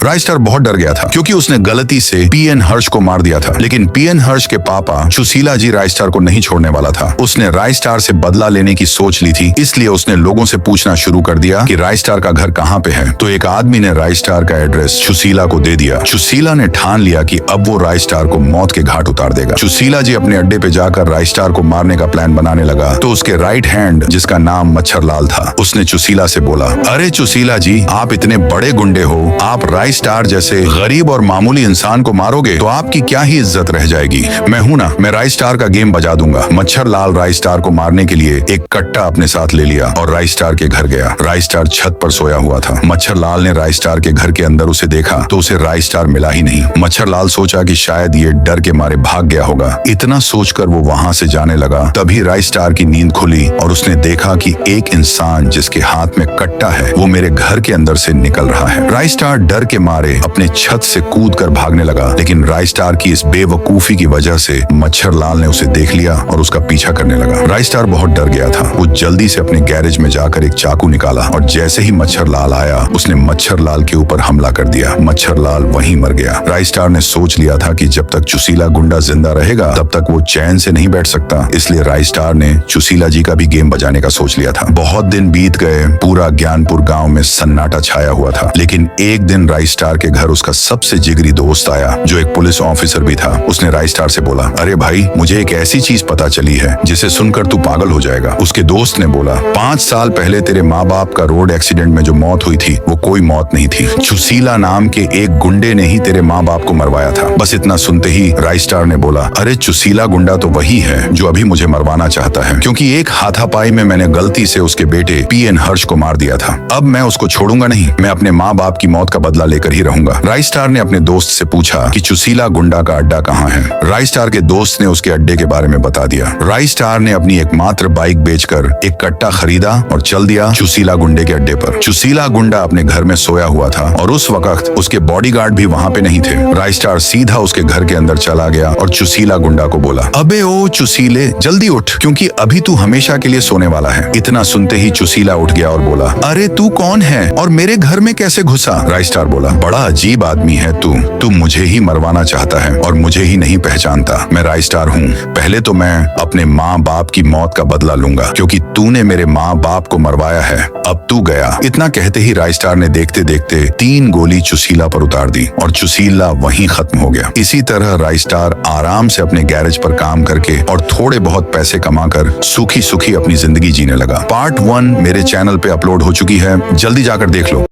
राइस्टार बहुत डर गया था क्योंकि उसने गलती से पीएन हर्ष को मार दिया था। लेकिन पीएन हर्ष के पापा सुशीला जी राइस्टार को नहीं छोड़ने वाला था। उसने राइस्टार से बदला लेने की सोच ली थी, इसलिए उसने लोगों से पूछना शुरू कर दिया कि राइस्टार का घर कहाँ पे है। तो एक आदमी ने राइस्टार का एड्रेस सुशीला को दे दिया। सुशीला ने ठान लिया कि अब वो राइस्टार को मौत के घाट उतार देगा। सुशीला जी अपने अड्डे पे जाकर राइस्टार को मारने का प्लान बनाने लगा तो उसके राइट हैंड, जिसका नाम मच्छरलाल था, उसने सुशीला से बोला, अरे सुशीला जी, आप इतने बड़े गुंडे हो, आप राइस्टार जैसे गरीब और मामूली इंसान को मारोगे तो आपकी क्या ही इज्जत रह जाएगी। मैं हूं ना, मैं राइस्टार का गेम बजा दूंगा। मच्छरलाल राइस्टार को मारने के लिए एक कट्टा अपने साथ ले लिया और राइस्टार के घर गया। राइस्टार छत पर सोया हुआ था। मच्छरलाल ने राइस्टार के घर के अंदर उसे देखा तो उसे राइस्टार मिला ही नहीं। मच्छरलाल सोचा कि शायद ये डर के मारे भाग गया होगा। इतना सोचकर वो वहां से जाने लगा। तभी राइस्टार की नींद खुली और उसने देखा कि एक इंसान जिसके हाथ में कट्टा है वो मेरे घर के अंदर से निकल रहा है। राइस्टार डर के मारे अपने छत से कूदकर भागने लगा, लेकिन राइस्टार की इस बेवकूफी की वजह से मच्छरलाल ने उसे देख लिया और उसका पीछा करने लगा। राइस्टार बहुत डर गया था। वो जल्दी से अपने गैरेज में जाकर एक चाकू निकाला और जैसे ही मच्छरलाल आया उसने मच्छरलाल के ऊपर हमला कर दिया। मच्छरलाल वहीं मर गया। राइस्टार ने सोच लिया था कि जब तक सुशीला गुंडा जिंदा रहेगा तब तक वो चैन से नहीं बैठ सकता, इसलिए राइस्टार ने सुशीला जी का भी गेम बजाने का सोच लिया था। बहुत दिन बीत गए। पूरा ज्ञानपुर गांव में सन्नाटा छाया हुआ था। लेकिन एक दिन राइस्टार के घर उसका सबसे जिगरी दोस्त आया जो एक पुलिस ऑफिसर भी था। उसने राइस्टार से बोला, अरे भाई, मुझे एक ऐसी चीज पता चली है जिसे सुनकर तू पागल हो जाएगा। उसके दोस्त ने बोला, 5 साल पहले तेरे माँ बाप का रोड एक्सीडेंट में जो मौत हुई थी वो कोई मौत नहीं थी। सुशीला नाम के एक गुंडे ने ही तेरे माँ बाप को मरवाया था। बस इतना सुनते ही राइस्टार ने बोला, अरे सुशीला गुंडा तो वही है जो अभी मुझे मरवाना चाहता है, क्योंकि एक हाथापाई में मैंने गलती से उसके बेटे पीएन हर्ष को मार दिया था। अब मैं उसको छोड़ूंगा नहीं, मैं अपने माँ बाप की मौत का बदला लेकर ही रहूंगा। राइस्टार ने अपने दोस्त से पूछा कि सुशीला गुंडा का अड्डा कहाँ है। राइस्टार के दोस्त ने उसके अड्डे के बारे में बता दिया। राइस्टार ने अपनी एकमात्र बाइक बेचकर एक कट्टा खरीदा और चल दिया सुशीला गुंडे के अड्डे पर। सुशीला गुंडा अपने घर में सोया हुआ था और उस वक्त उसके बॉडीगार्ड भी वहाँ पे नहीं थे। राइस्टार सीधा उसके घर के अंदर चला गया और सुशीला गुंडा को बोला, अबे ओ सुशीले, जल्दी उठ, क्योंकि अभी तू हमेशा के लिए सोने वाला है। इतना सुनते ही सुशीला उठ गया और बोला, अरे तू कौन है और मेरे घर में कैसे घुसा। राइस्टार बोला, बड़ा अजीब आदमी है तू मुझे ही मरवाना चाहता है और मुझे ही नहीं पहचानता। मैं राइस्टार हूँ। पहले तो मैं अपने माँ बाप की मौत का बदला लूंगा, क्योंकि तूने मेरे माँ बाप को मरवाया है। अब तू गया। इतना कहते ही राइस्टार ने देखते देखते 3 गोली सुशीला पर उतार दी और सुशीला वहीं खत्म हो गया। इसी तरह राइस्टार आराम से अपने गैरेज पर काम करके और थोड़े बहुत पैसे कमाकर सुखी सुखी अपनी जिंदगी जीने लगा। पार्ट 1 मेरे चैनल पे अपलोड हो चुकी है, जल्दी जाकर देख लो।